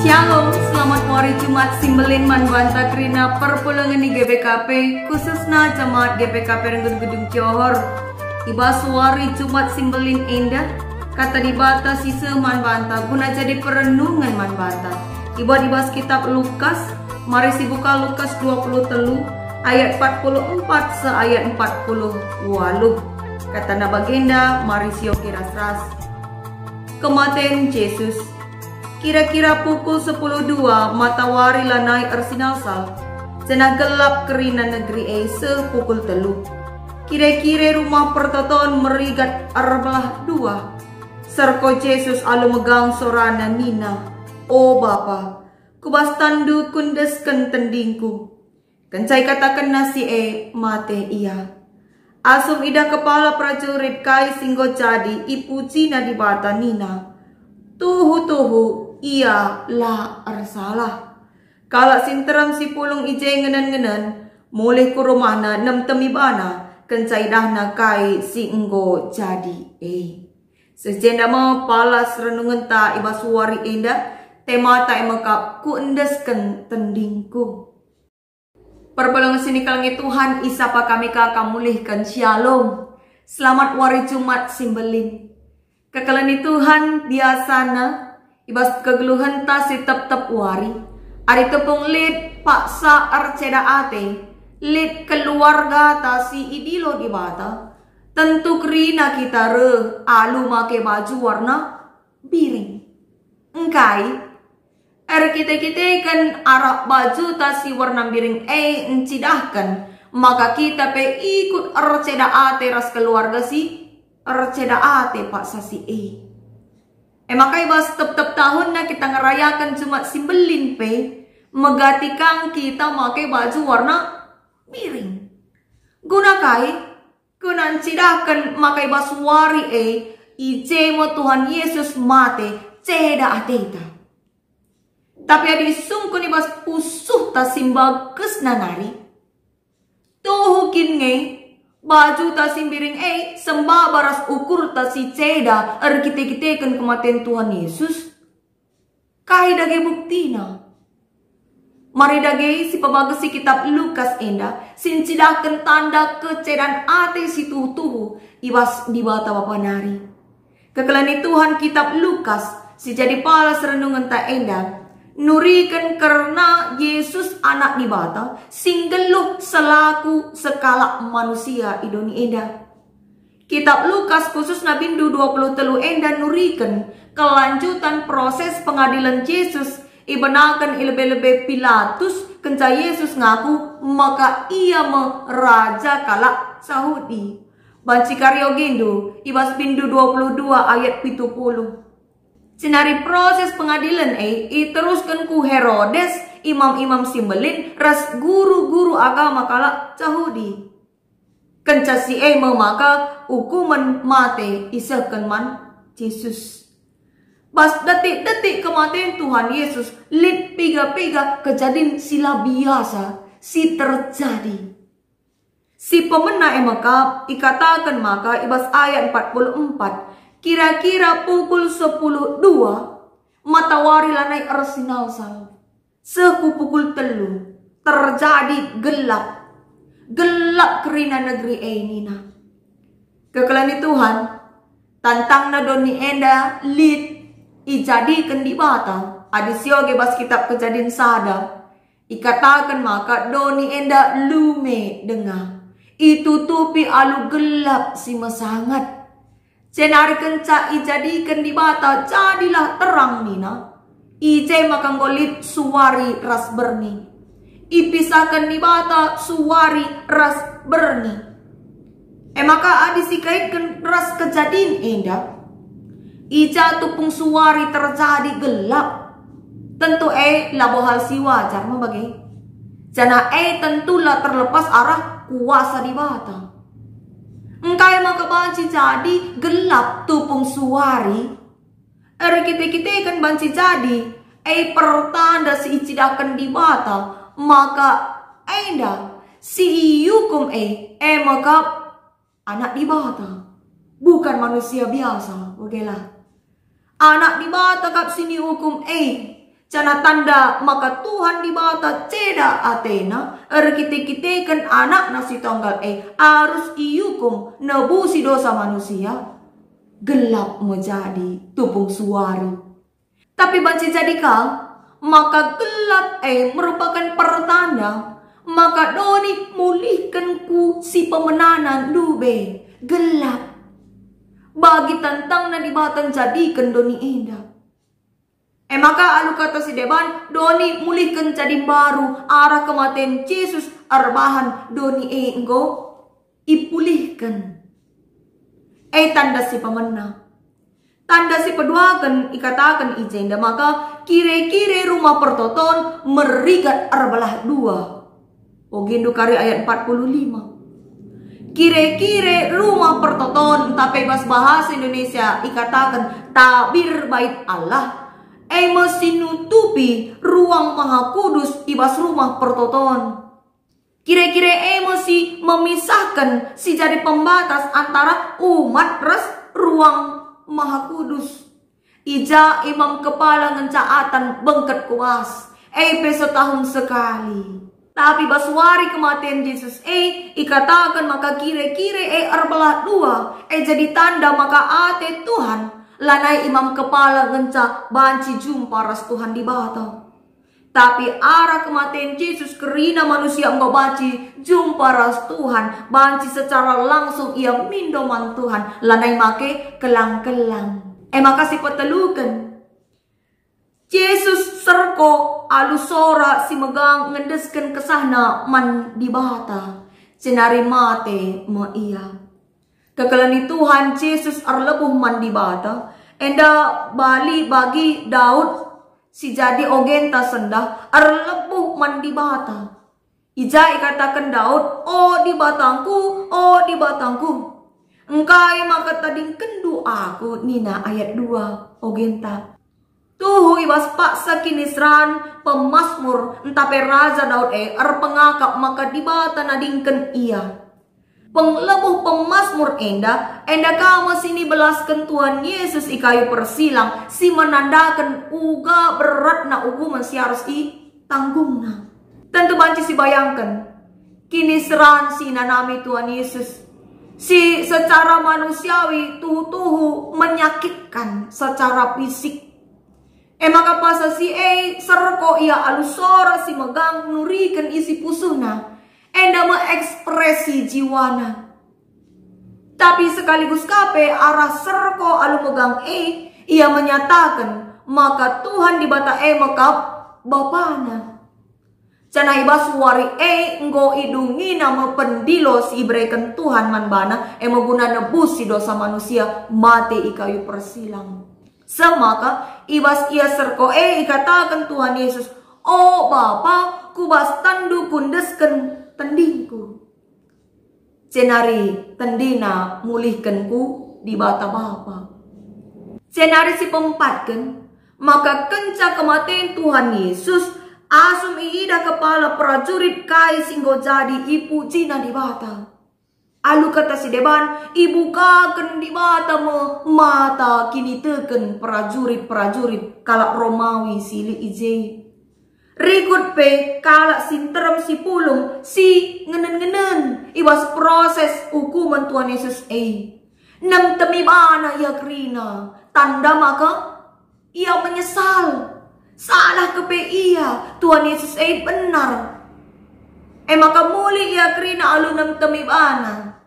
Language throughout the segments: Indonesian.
Shalom, selamat hari Jumat Simbelin Manbanta Krina perpulangan di GPKP khususnya jemaat GPKP Renggun Gedung Johor. Iba suari Jumat Simbelin Endah kata dibata sisa Manbanta guna jadi perenungan Manbanta. Iba dibahas kitab Lukas, mari si buka Lukas 20 telu ayat 44 se ayat 40 waluh. Kata na bagenda mari sio kiras-ras. Kematian Yesus. Kira-kira pukul 10.02 matahari lanai ersinalsal. Cenah gelap kerina negeri pukul telu. Kira-kira rumah pertoton merigat arbelah dua. Serko Yesus alu megang sorana nina. O Bapa, kubas tandu kundesken tendingku. Kencai katakan nasi mate ia. Asum ida kepala prajurit kai singgo jadi ipuci na di bata nina. Tuhu ia la arsalah. Kalak sinteram si pulung ije ngenen-ngenen mulih ku rumahna nem temibana kencai dahna kai si enggo jadi sejenda ma palas renungan ta iba suari indah tema ta emaka ku endesken tendingku. Perbolongan sini kalangi Tuhan isapa kami mulihkan shalom. Selamat wari Jumat Simbelin. Kekalani Tuhan biasana ibas kegeluhan ta si tep-tep wari. Ari tepung lid paksa arceda ate. Lid keluarga ta si idilo di bata. Tentu kerina kita alu make baju warna biring. Engkai kita kan arak baju ta si warna biring encidahkan. Maka kita pe ikut arceda ate ras keluarga si arceda ate paksa si makai bas tep-tep tahun na kita ngerayakan Jumat Simbelin pe megatikan kita makai baju warna biring. Guna kai guna cidahkan makai bas wari ije mo Tuhan Yesus mate ceda ateta. Tapi adi sungku ni bas pusuh ta simbages nanari. Tuhukin nge baju ta simbiring sembah baras ukur ta si ceda kita kan kematian Tuhan Yesus. Kai dage buktina. Mari dage si pabagas si kitab Lukas enda sincidakan tanda kecedan ate si tuhu ibas di bata bapanari. Kekelani Tuhan kitab Lukas si jadi palas renungan ta enda nurikan karena Yesus anak di bata singgeluh selaku sekala manusia idoni enda. Kitab Lukas khusus Nabindu 20 telu enda nurikan kelanjutan proses pengadilan Yesus ibenakan ilebe-lebe Pilatus kenca Yesus ngaku maka ia meraja kala Sahudi. Banci karyo gindu ibas bindu 22 ayat 70. Senari proses pengadilan teruskan ku Herodes, imam-imam Simbelin, ras guru-guru agama kala Yahudi. Kenca si maka hukuman mate isahkan man Yesus. Bas detik-detik kematian Tuhan Yesus, lid piga-piga kejadian sila biasa si terjadi. Si pemena maka ikatakan maka ibas ayat 44. Kira-kira pukul 10.02 matahari lanai ersinalsal. Seku pukul telu terjadi gelap. Gelap kerina negeri nina. Kekelani Tuhan tantang na doni enda lid ijadikan di bata. Adisio gebas kitab kejadian sada. Ikatakan maka doni enda lume dengar. Itutupi alu gelap si mesangat. Cenari kenca ijadikan di bata jadilah terang nina. Ije makang golit suwari ras berni. Ipisahkan di bata suwari ras berni. Maka adi sikaitkan ras kejadian enda. Ija tupung suari terjadi gelap. Tentu labo hal si wajar mo bagi. Jana tentulah terlepas arah kuasa di bata. Engkai maka banci jadi gelap tupung suari. Kita kan banci jadi pertanda si icidakan di bata. Maka enda si yukum maka anak di bata. Bukan manusia biasa. Oke lah. Anak di bata kap sini hukum Cana tanda maka Tuhan di bata ceda Athena. Kita kan anak nasi tonggal harus iukum nebusi dosa manusia. Gelap menjadi tupung suari. Tapi banci jadi kau maka gelap merupakan pertanda. Maka doni mulihkan ku si pemenanan dube gelap. Bagi tantang na dibatan jadikan doni indah. Maka alu kata si deban doni mulihkan jadi baru arah kematian Yesus arbahan doni enggo ipulihkan. Tanda si pemenang. Tanda si peduakan ikatakan ijenda maka kire-kire rumah pertoton merigat arbalah dua. Ogindu kari ayat 45. Kire-kire rumah pertoton tapi bahasa Indonesia ikatakan tabir bait Allah. Mesti nutupi ruang maha kudus ibas rumah pertoton. Kira-kira mesti memisahkan si jadi pembatas antara umat res ruang maha kudus. Ija imam kepala ngencaatan bengket kuas. Setahun sekali. Tapi basuari kematian Yesus ikatakan maka kira-kira arbalah dua. Jadi tanda maka ate Tuhan. Lanai imam kepala ngenca banci jumpa ras Tuhan di bata. Tapi arah kematian Yesus kerina manusia enggak banci jumpa ras Tuhan. Banci secara langsung ia mindoman Tuhan. Lanai make kelang-kelang. Makasih petelukan. Yesus serko alusora si megang ngedesken kesahna man di bata. Senari mate ma iya. Kekelani Tuhan Yesus arlebuh man di bata. Enda bali bagi Daud si jadi ogenta sendah arlebuh man di bata. Ija ikatakan Daud, di batangku, di batangku. Engkai maka tading kendu aku nina ayat 2 ogenta. Tuhu ibas paksa kinisran pemasmur entape raja Daud pengakap maka di bata nadingken ia. Penglebuh pemasmur enda kama sini belaskan Tuhan Yesus ikayu persilang si menandakan uga berat na hukuman si harus tanggungna. Tentu banci si bayangkan kini seran si nanami Tuhan Yesus si secara manusiawi tuhu menyakitkan secara fisik. Maka pasa si serko ia alusora si megang nurikan isi pusuna. Enda mengekspresi jiwana. Tapi sekaligus kape arah serko alu megang ia menyatakan maka Tuhan di bata mekap bapana. Cana ibas wari enggo idungi nama pendilo si ibrekan Tuhan manbana guna nebus si dosa manusia mati ikayu persilang. Semaka ibas ia serko ikatakan Tuhan Yesus, Bapa kubas tandu kundesken tendingku. Cenari tendina mulihkanku di bata Bapa. Cenari si pempatkan maka kenca kematian Tuhan Yesus asum iida kepala prajurit kai singgo jadi ipu jina di bata. Alu kata si deban ibukakan di bata mata kini teken prajurit kalak Romawi sili ije. Rikut pe kalak sinterem si pulung si ngenen ibas proses hukuman Tuhan Yesus nem temibana ia kerina tanda maka ia menyesal salah kepe ia Tuhan Yesus benar maka muli ia kerina alu nem temibana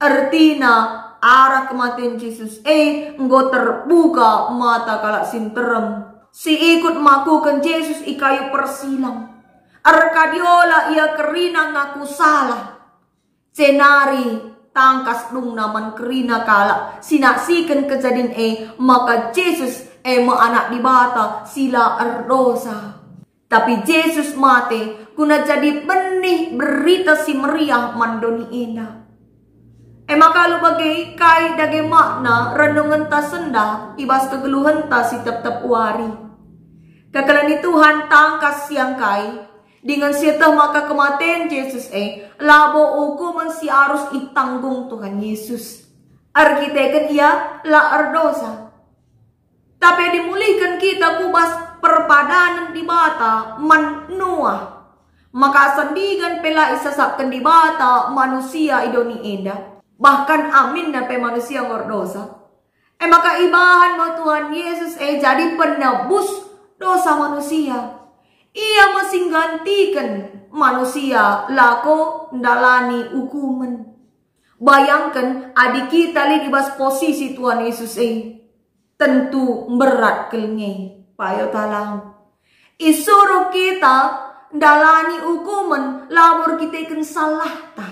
artina arah kematian Yesus enggo terbuka mata kalak sinterem. Si ikut makukan Yesus ikayu persilang. Arkadiola ia kerina ngaku salah. Cenari tangkas dung naman kerina kala sinaksikan kejadian maka Yesus anak di bata sila erdosa. Tapi Yesus mati guna jadi benih berita si meriah mandoni ina. Maka lu bagi kai dage makna renungan ta senda ibas kegeluhan ta si tep-tep wari. Kekalan Tuhan tangkas siang kai dengan sieta maka kematian Yesus labo hukuman si harus itanggung Tuhan Yesus. Arkiteken ia la erdosa. Tapi dimulihkan kita kubas perpadanan di bata manua. Maka sendigan pela isasapkan di bata manusia idoni enda. Bahkan amin nape manusia ngordosa. Maka ibahan mo Tuhan Yesus jadi penebus dosa manusia. Ia masih gantikan manusia lako ndalani hukuman. Bayangkan adik kita li dibas posisi Tuhan Yesus tentu berat kelenge payo talang. Isuruh kita ndalani hukuman labor kita ikan salah ta.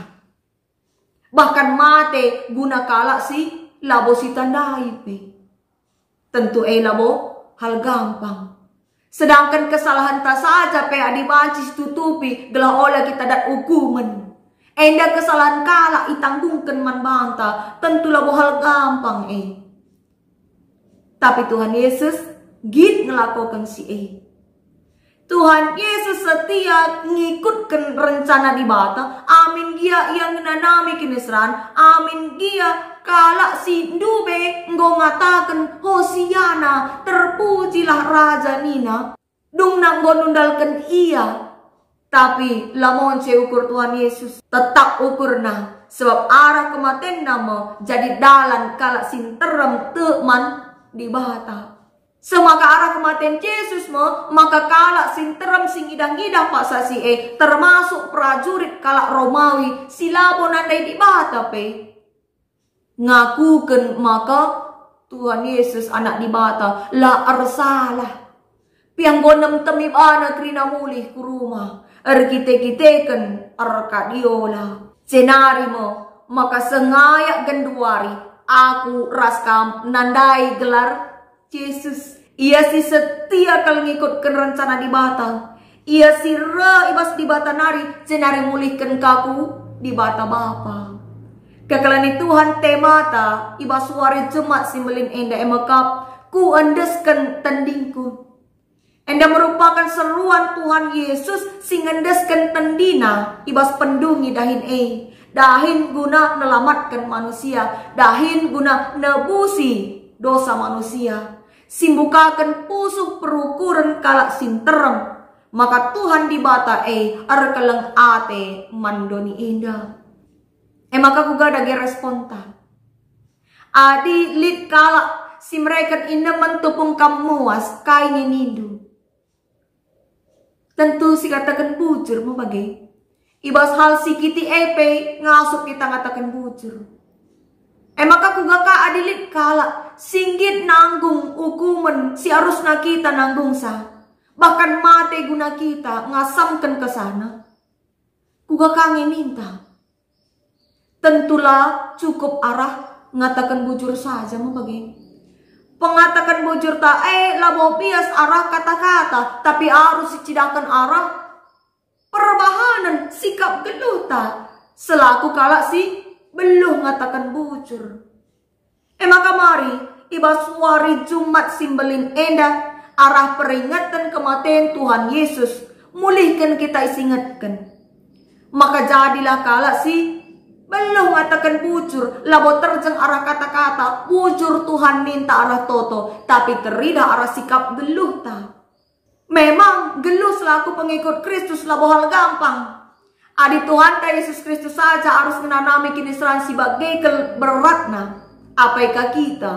Bahkan mate guna kalak si labo si tandai pe. Tentu labo hal gampang. Sedangkan kesalahan tak saja pe adibancis tutupi gelah olah kita dat hukuman. Enda kesalahan kalak itanggungkan man banta tentu labo hal gampang Tapi Tuhan Yesus git ngelakukan si Tuhan Yesus setia ngikutkan rencana di bata. Amin dia yang nanami kinesran. Amin dia kalak si dube ngongatakan Hosiana terpujilah Raja Nina. Dung nang nundalkan ia. Tapi lamon se ukur Tuhan Yesus tetap ukurna. Sebab arah kematian nama jadi dalan kalak sinterem teman di bata. Semaka arah kematian Yesus maka kalak sinterem sing idang-idang pak sasi termasuk prajurit kalak Romawi silabo nandai di bata pe. Ngakuken maka Tuhan Yesus anak di bata la arsalah. Piang gonem temib anak krina mulih ku rumah. Erkite-kiteken arkadiola. Senari maka sengayak genduari aku raskam nandai gelar Yesus. Ia si setia kal ngikutkan rencana di bata. Ia si ibas di bata nari senari mulihkan kaku di bata bapa. Kekalani Tuhan temata ibas wari jemaat simbolin enda emakap ku endeskan tendingku. Enda merupakan seruan Tuhan Yesus sing endeskan tendina ibas pendungi dahin dahin guna melamatkan manusia, dahin guna nebusi dosa manusia. Simbukakan pusuh perukuran kalak sinterem. Maka Tuhan di bata arkeleng ate mandoni indah. Maka kuga dagi responta. Adi lit kalak si mereka indah mentupung kamuas kainnya nindu. Tentu si katakan bujur mau bagi. Ibas hal si kiti ngasup kita ngatakan bujur. Maka kuga ka adilit kala singgit nanggung hukuman si harusna kita nanggung sa. Bahkan mate guna kita ngasamkan ke sana. Kuga ka minta. Tentulah cukup arah ngatakan bujur saja mau bagi. Pengatakan bujur ta labo bias arah kata-kata tapi harus dicidakan arah perbahanan sikap geluta selaku kala si belum ngatakan bujur. Maka mari ibas wari Jumat simbolin enda arah peringatan kematian Tuhan Yesus mulihkan kita isingatkan. Maka jadilah kala si belum ngatakan bujur labo terjeng arah kata-kata bujur Tuhan minta arah toto tapi terida arah sikap geluh ta. Memang geluh selaku pengikut Kristus labo hal gampang. Adi Tuhan Yesus Kristus saja harus menanami kinisran sebagai beratna. Apaikah kita?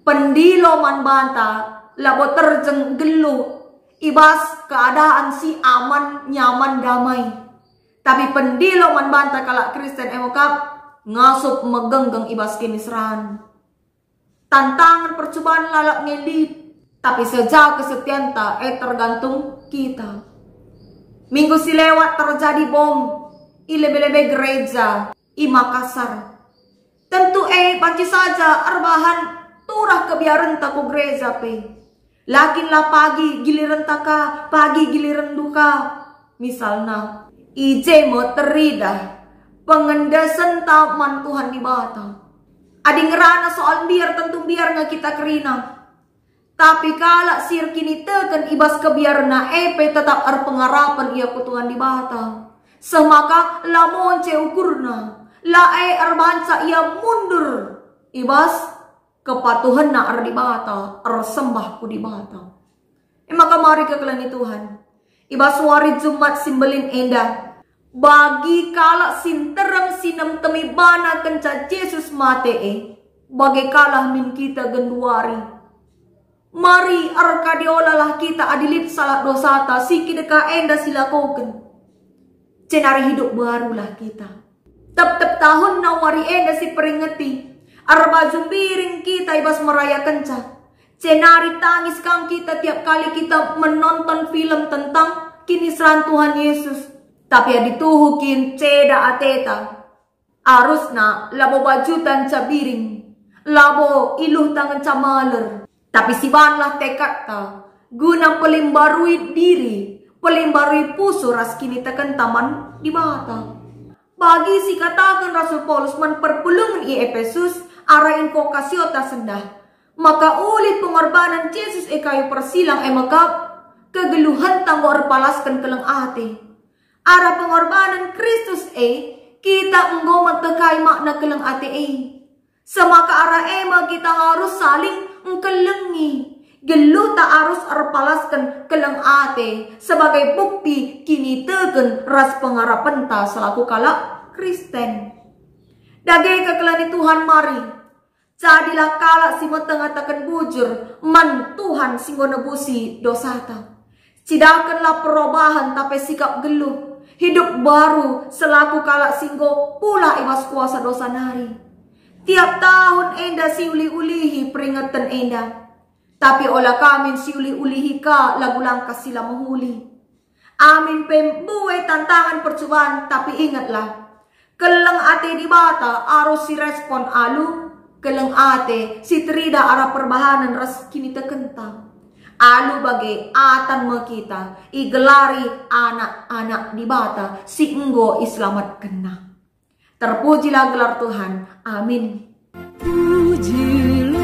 Pendilo man banta labo terjeng geluh ibas keadaan si aman nyaman damai. Tapi pendilo man banta kalak Kristen emokap ngasup megenggeng ibas kinisran. Tantangan percobaan lalak ngelit. Tapi sejauh kesetiaan ta tergantung kita. Minggu si lewat terjadi bom. Ilebe-lebe gereja. i Makassar. Tentu panci saja arbahan turah kebiaran ta ko gereja pe. Lakinlah pagi giliran taka, pagi giliran duka. Misalnya, ije mo terida pengendasan taman Tuhan di bata. Adi ngerana soal biar tentu biar nga kita kerina. Tapi kala sir kini teken ibas kebiarna epe tetap pengarapan ia ku Tuhan di bata. Semaka lamon ce ukurna. Lae arbansa ia mundur ibas kepatuhan na ar di bata, ar sembah ku di bata. Maka mari kekelani Tuhan. Ibas wari Jumat simbelin enda. Bagi kala sinterem sinem temi bana kenca Yesus mate bagi kalah min kita genduari. Mari ar kadiolalah kita adilit salah dosata siki deka enda silakoken. Cenari hidup barulah kita. Tep tahun nawari enda si peringati. Arba jumbiring kita ibas meraya kenca. Cenari tangis kang kita tiap kali kita menonton film tentang kinisahan Tuhan Yesus. Tapi ya dituhukin ceda ateta. Arusna labo bajutan cabiring. Labo iluh tangan camaler. Tapi si banlah tekata. Guna pelimbarui diri. Pelimbarui puso ras kini tekan taman di bata. Bagi si katakan Rasul Paulus memperpulungan i Efesus arain kokasiota sendah. Maka ulit pengorbanan Yesus kayu persilang maka kegeluhan tanggo palaskan keleng ate. Ara pengorbanan Kristus kita enggo mentekai makna keleng ate Semaka ara kita harus saling engkelengi. Gelu tak harus arpalaskan keleng ate sebagai bukti kini tegen ras pengarapan ta selaku kala Kristen. Dage kekelani Tuhan mari. Jadilah kala si metengatakan bujur man Tuhan singgo nebusi dosata. Cidakanlah perubahan tapi sikap geluh. Hidup baru selaku kala singgo pula ibas kuasa dosa nari. Tiap tahun enda si uli-ulihi peringatan enda. Tapi olah kami si uli-ulihi ka lagu langkah sila menghuli. Amin pembuai tantangan percobaan. Tapi ingatlah. Keleng ate di bata harus si respon alu. Keleng ate si terida arah perbahanan ras kini tekentang. Alu bagai atan kita. Igelari anak-anak di bata. Si enggo islamat kena. Terpujilah gelar Tuhan. Amin. Pujilah